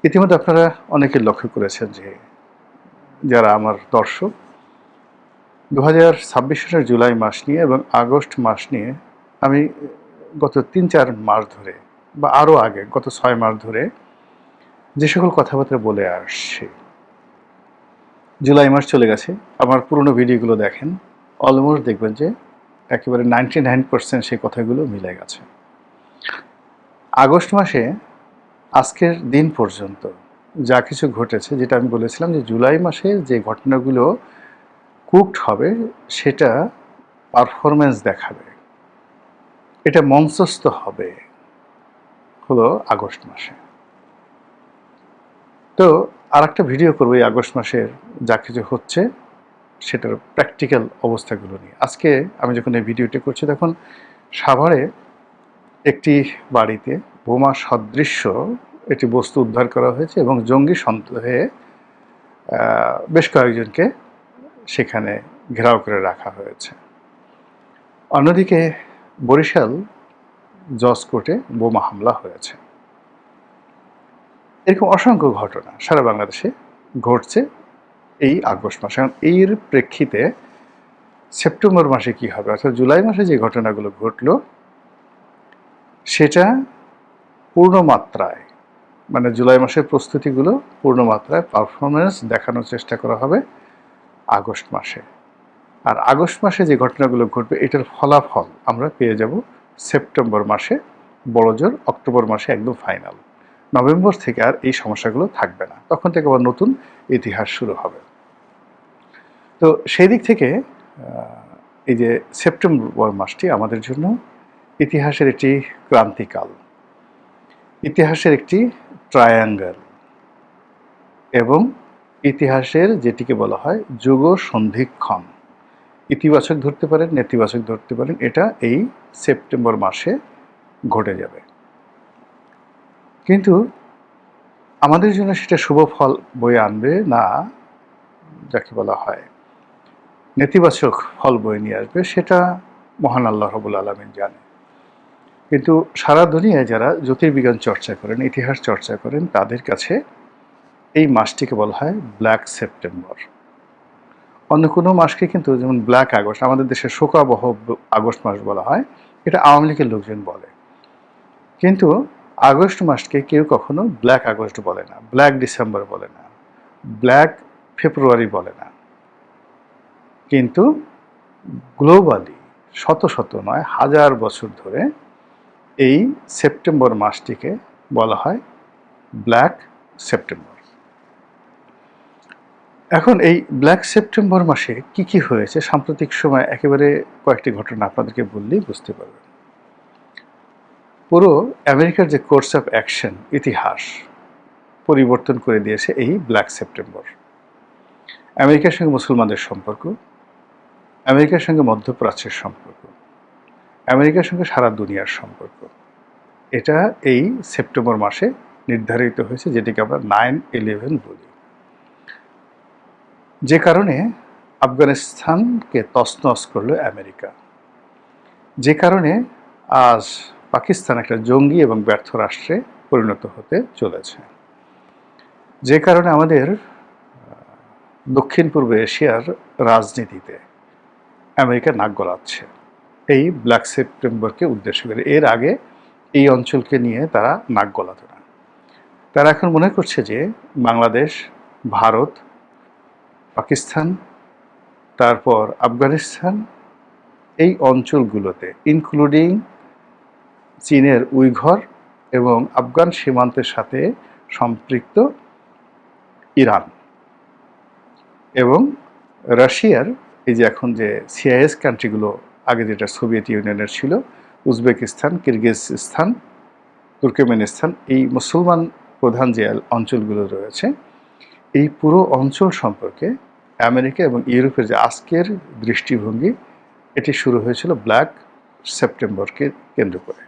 ইতিমধ্যে আপনারা অনেকে লক্ষ্য করেছেন যে যারা আমার দর্শক ২০২৬ সালের জুলাই মাস নিয়ে এবং আগস্ট মাস নিয়ে আমি গত ৩-৪ মাস ধরে বা আরও আগে গত ৬ মাস ধরে যে সকল কথাবার্তা বলে আসছি, জুলাই মাস চলে গেছে, আমার পুরনো ভিডিওগুলো দেখেন, অলমোস্ট দেখবেন যে একেবারে 99% সেই কথাগুলো মিলে গেছে। আগস্ট মাসে আজকের দিন পর্যন্ত যা কিছু ঘটেছে, যেটা আমি বলেছিলাম যে জুলাই মাসে যে ঘটনাগুলো কুকড হবে সেটা পারফরমেন্স দেখাবে, এটা মঞ্চস্থ হবে হলো আগস্ট মাসে। তো আর একটা ভিডিও করবো এই আগস্ট মাসের যা কিছু হচ্ছে সেটার প্র্যাকটিক্যাল অবস্থাগুলো নিয়ে। আজকে আমি যখন এই ভিডিওটি করছি তখন সাভারে একটি বাড়িতে বোমা সদৃশ্য একটি বস্তু উদ্ধার করা হয়েছে এবং জঙ্গি সন্দেহে বেশ কয়েকজনকে সেখানে ঘেরাও করে রাখা হয়েছে। অন্যদিকে বরিশাল জজ কোর্টে বোমা হামলা হয়েছে। এরকম অসংখ্য ঘটনা সারা বাংলাদেশে ঘটছে এই আগস্ট মাসে। এর প্রেক্ষিতে সেপ্টেম্বর মাসে কি হবে, অর্থাৎ জুলাই মাসে যে ঘটনাগুলো ঘটলো সেটা পূর্ণমাত্রায়, মানে জুলাই মাসের প্রস্তুতিগুলো পূর্ণমাত্রায় পারফরমেন্স দেখানোর চেষ্টা করা হবে আগস্ট মাসে। আর আগস্ট মাসে যে ঘটনাগুলো ঘটবে এটার ফলাফল আমরা পেয়ে যাব সেপ্টেম্বর মাসে, বড়জোর অক্টোবর মাসে একদম ফাইনাল। নভেম্বর থেকে আর এই সমস্যাগুলো থাকবে না, তখন থেকে আবার নতুন ইতিহাস শুরু হবে। তো সেই দিক থেকে এই যে সেপ্টেম্বর মাসটি আমাদের জন্য ইতিহাসের একটি ক্রান্তিকাল, ইতিহাসের একটি ট্রায়াঙ্গেল এবং ইতিহাসের যেটিকে বলা হয় যুগ সন্ধিক্ষণ। ইতিবাচক ধরতে পারেন, নেতিবাচক ধরতে পারেন, এটা এই সেপ্টেম্বর মাসে ঘটে যাবে। কিন্তু আমাদের জন্য সেটা শুভ ফল বয়ে আনবে না, যাকে বলা হয় নেতিবাচক ফল বয়ে নিয়ে আসবে, সেটা মহান আল্লাহ রাব্বুল আলামিন জানে। কিন্তু সারা দুনিয়ায় যারা জ্যোতির্বিজ্ঞান চর্চা করেন, ইতিহাস চর্চা করেন, তাদের কাছে এই মাসটিকে বলা হয় ব্ল্যাক সেপ্টেম্বর। অন্য কোনো মাসকে কিন্তু, যেমন ব্ল্যাক আগস্ট, আমাদের দেশে শোকাবহ আগস্ট মাস বলা হয়, এটা আওয়ামী লীগের লোকজন বলে। কিন্তু আগস্ট মাসকে কেউ কখনো ব্ল্যাক আগস্ট বলে না, ব্ল্যাক ডিসেম্বর বলে না, ব্ল্যাক ফেব্রুয়ারি বলে না। কিন্তু গ্লোবালি শত শত নয়, হাজার বছর ধরে এই সেপ্টেম্বর মাসটিকে বলা হয় ব্ল্যাক সেপ্টেম্বর। এখন এই ব্ল্যাক সেপ্টেম্বর মাসে কি কি হয়েছে সাম্প্রতিক সময়, একেবারে কয়েকটি ঘটনা আপনাদেরকে বললেই বুঝতে পারবেন। পুরো আমেরিকার যে কোর্স অফ অ্যাকশন, ইতিহাস পরিবর্তন করে দিয়েছে এই ব্ল্যাক সেপ্টেম্বর। আমেরিকার সঙ্গে মুসলমানদের সম্পর্ক, আমেরিকার সঙ্গে মধ্যপ্রাচ্যের সম্পর্ক, আমেরিকার সঙ্গে সারা দুনিয়ার সম্পর্ক, এটা এই সেপ্টেম্বর মাসে নির্ধারিত হয়েছে, যেটিকে আমরা 9/11 বলি। যে কারণে আফগানিস্তানকে তছনছ করলো আমেরিকা, যে কারণে আজ পাকিস্তান একটা জঙ্গি এবং ব্যর্থ রাষ্ট্রে পরিণত হতে চলেছে, যে কারণে আমাদের দক্ষিণ পূর্ব এশিয়ার রাজনীতিতে আমেরিকা নাক গলাচ্ছে এই ব্ল্যাক সেপ্টেম্বরকে উদ্দেশ্য করে। এর আগে এই অঞ্চলকে নিয়ে তারা নাক গলাতো না। তারা এখন মনে করছে যে বাংলাদেশ, ভারত, পাকিস্তান, তারপর আফগানিস্তান, এই অঞ্চলগুলোতে ইনক্লুডিং চীনের উইঘর এবং আফগান সীমান্তের সাথে সম্পৃক্ত ইরান এবং রাশিয়ার এই যে এখন যে সিআইএস কান্ট্রিগুলো, আগে যেটা সোভিয়েত ইউনিয়নের ছিল, উজবেকিস্তান, কিরগিজস্তান, তুর্কমেনিস্তান, এই মুসলমান প্রধান যে অঞ্চলগুলো রয়েছে, এই পুরো অঞ্চল সম্পর্কে আমেরিকা এবং ইউরোপের যে আজকের দৃষ্টিভঙ্গি, এটি শুরু হয়েছিল ব্ল্যাক সেপ্টেম্বরকে কেন্দ্র করে।